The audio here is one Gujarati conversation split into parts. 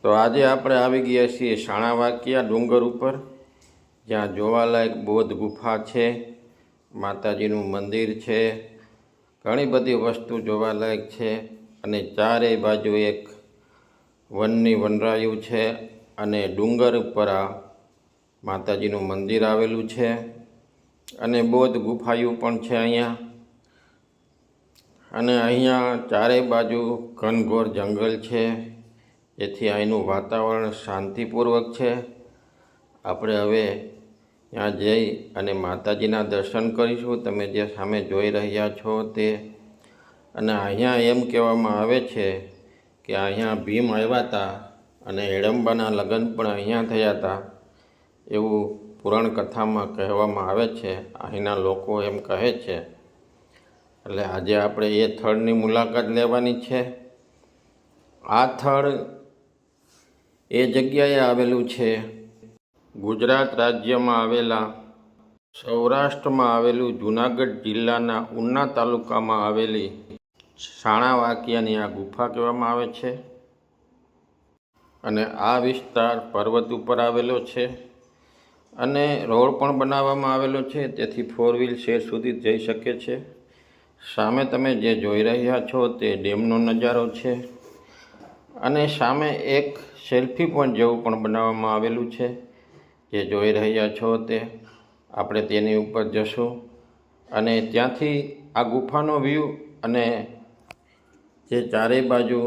તો આજે આપણે આવી ગયા છીએ શાણાવાકિયા ડુંગર ઉપર, જ્યાં જોવાલાયક બૌદ્ધ ગુફા છે, માતાજીનું મંદિર છે, ઘણી બધી વસ્તુ જોવાલાયક છે અને ચારેય બાજુ એક વનની વનરાયું છે અને ડુંગર ઉપર આ માતાજીનું મંદિર આવેલું છે અને બૌદ્ધ ગુફાયું પણ છે અહીંયા. અને અહીંયા ચારેય બાજુ ઘનઘોર જંગલ છે, જેથી અહીંનું વાતાવરણ શાંતિપૂર્વક છે. આપણે હવે ત્યાં જઈ અને માતાજીના દર્શન કરીશું, તમે જે સામે જોઈ રહ્યા છો તે. અને અહીંયા એમ કહેવામાં આવે છે કે અહીંયા ભીમ આવ્યા હતા અને હિડમ્બાના લગ્ન પણ અહીંયા થયા હતા, એવું પુરાણ કથામાં કહેવામાં આવે છે. અહીંના લોકો એમ કહે છે. એટલે આજે આપણે એ સ્થળની મુલાકાત લેવાની છે. આ સ્થળ એ જગ્યાએ આવેલું છે ગુજરાત રાજ્યમાં આવેલા, સૌરાષ્ટ્રમાં આવેલું જૂનાગઢ જિલ્લાના ઉના તાલુકામાં આવેલી શાણાવાકિયાની આ ગુફા કહેવામાં આવે છે. અને આ વિસ્તાર પર્વત ઉપર આવેલો છે અને રોડ પણ બનાવવામાં આવેલો છે, તેથી 4 વ્હીલ શેર સુધી જઈ શકે છે. સામે તમે જે જોઈ રહ્યા છો તે ડેમનો નજારો છે અને સામે એક સેલ્ફી પોઈન્ટ જેવું પણ બનાવવામાં આવેલું છે, જે જોઈ રહ્યા છો તે. આપણે તેની ઉપર જશું અને ત્યાંથી આ ગુફાનો વ્યૂ અને જે ચારે બાજુ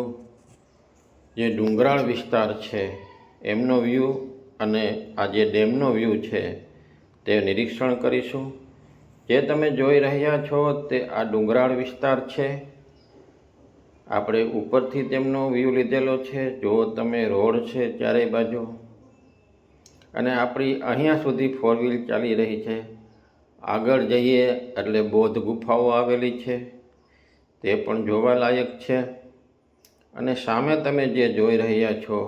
જે ડુંગરાળ વિસ્તાર છે એમનો વ્યૂ અને આ જે ડેમનો વ્યૂ છે તે નિરીક્ષણ કરીશું. જે તમે જોઈ રહ્યા છો તે આ ડુંગરાળ વિસ્તાર છે. આપણે ઉપરથી તેમનો વ્યૂ લીધેલો છે. જો તમે રોડ છે ચારેય બાજુ, અને આપણી અહીંયા સુધી 4 વ્હીલ ચાલી રહી છે. આગળ જઈએ એટલે બૌદ્ધ ગુફાઓ આવેલી છે, તે પણ જોવાલાયક છે. અને સામે તમે જે જોઈ રહ્યા છો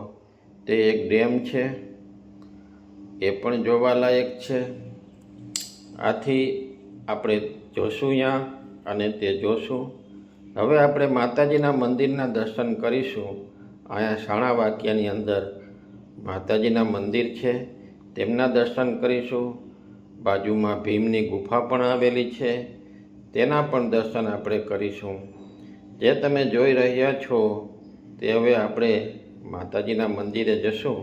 તે એક ડેમ છે, એ પણ જોવાલાયક છે. આથી આપણે જોશું ત્યાં અને તે જોશું. હવે આપણે માતાજીના મંદિરના દર્શન કરીશું. અહીંયા શાણાવાકિયાની અંદર માતાજીના મંદિર છે, તેમના દર્શન કરીશું. બાજુમાં ભીમની ગુફા પણ આવેલી છે, તેના પણ દર્શન આપણે કરીશું. જે તમે જોઈ રહ્યા છો તે હવે આપણે માતાજીના મંદિરે જશું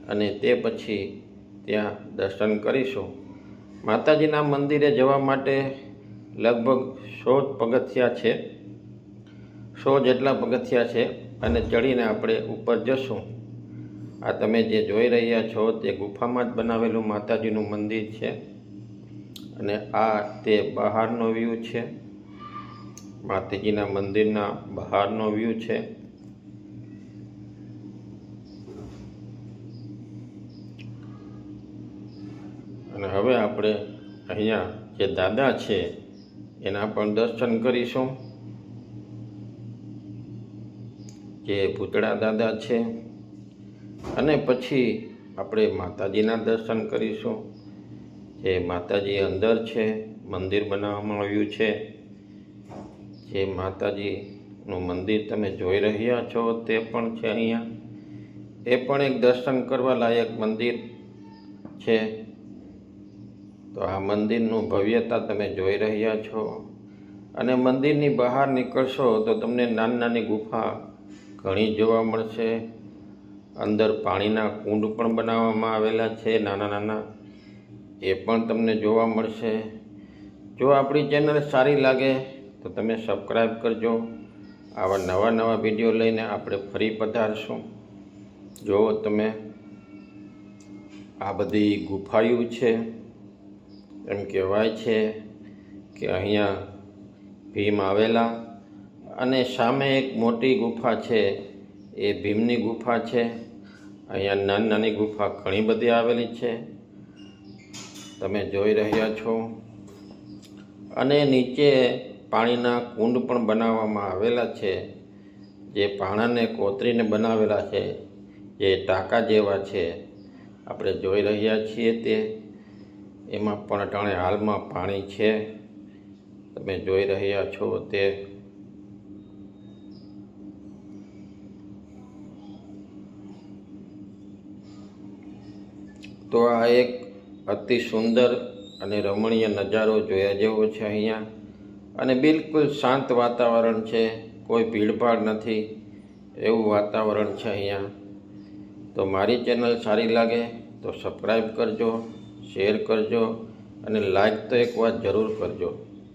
અને તે પછી ત્યાં દર્શન કરીશું. માતાજીના મંદિરે જવા માટે લગભગ 100 પગથિયા છે, 100 જેટલા પગથિયા છે અને ચડીને આપણે ઉપર જશું. આ તમે જે જોઈ રહ્યા છો તે ગુફામાં જ બનાવેલું માતાજીનું મંદિર છે અને આ તે બહારનો વ્યૂ છે, માતાજીના મંદિરના બહારનો વ્યૂ છે. અને હવે આપણે અહીંયા જે દાદા છે એના પણ દર્શન કરીશું, જે પૂતળા દાદા છે. અને પછી આપણે માતાજીના દર્શન કરીશું. જે માતાજી અંદર છે, મંદિર બનાવવામાં આવ્યું છે. જે માતાજીનું મંદિર તમે જોઈ રહ્યા છો તે પણ છે અહીંયા. એ પણ એક દર્શન કરવા લાયક મંદિર છે. તો આ મંદિરનું ભવ્યતા તમે જોઈ રહ્યા છો. અને મંદિરની બહાર નીકળશો તો તમને નાની નાની ગુફા ઘણી જોવા મળશે. અંદર પાણીના કુંડ પણ બનાવવામાં આવેલા છે નાના નાના, એ પણ તમને જોવા મળશે. જો આપણી ચેનલ સારી લાગે તો તમે સબસ્ક્રાઈબ કરજો. આવા નવા નવા વિડીયો લઈને આપણે ફરી પધારશું. જો તમે આ બધી ગુફાયું છે, એમ કહેવાય છે કે અહીંયા ભીમ આવેલા. અને સામે એક મોટી ગુફા છે, એ ભીમની ગુફા છે. અહીંયા નાની નાની ગુફા ઘણી બધી આવેલી છે, તમે જોઈ રહ્યા છો. અને નીચે પાણીના કુંડ પણ બનાવવામાં આવેલા છે, જે પાણાને કોતરીને બનાવેલા છે, જે ટાંકા જેવા છે. આપણે જોઈ રહ્યા છીએ તે. એમાં પણ અટાણે હાલમાં પાણી છે, તમે જોઈ રહ્યા છો તે. તો આ એક અતિ સુંદર અને રમણીય નજારો જોયા જેવો છે અહીંયા, અને બિલકુલ શાંત વાતાવરણ છે, કોઈ ભીડભાડ નથી એવું વાતાવરણ છે અહીંયા. તો મારી ચેનલ સારી લાગે તો સબસ્ક્રાઈબ કરજો, શેર કરજો અને લાઈક તો એક વાર જરૂર કરજો.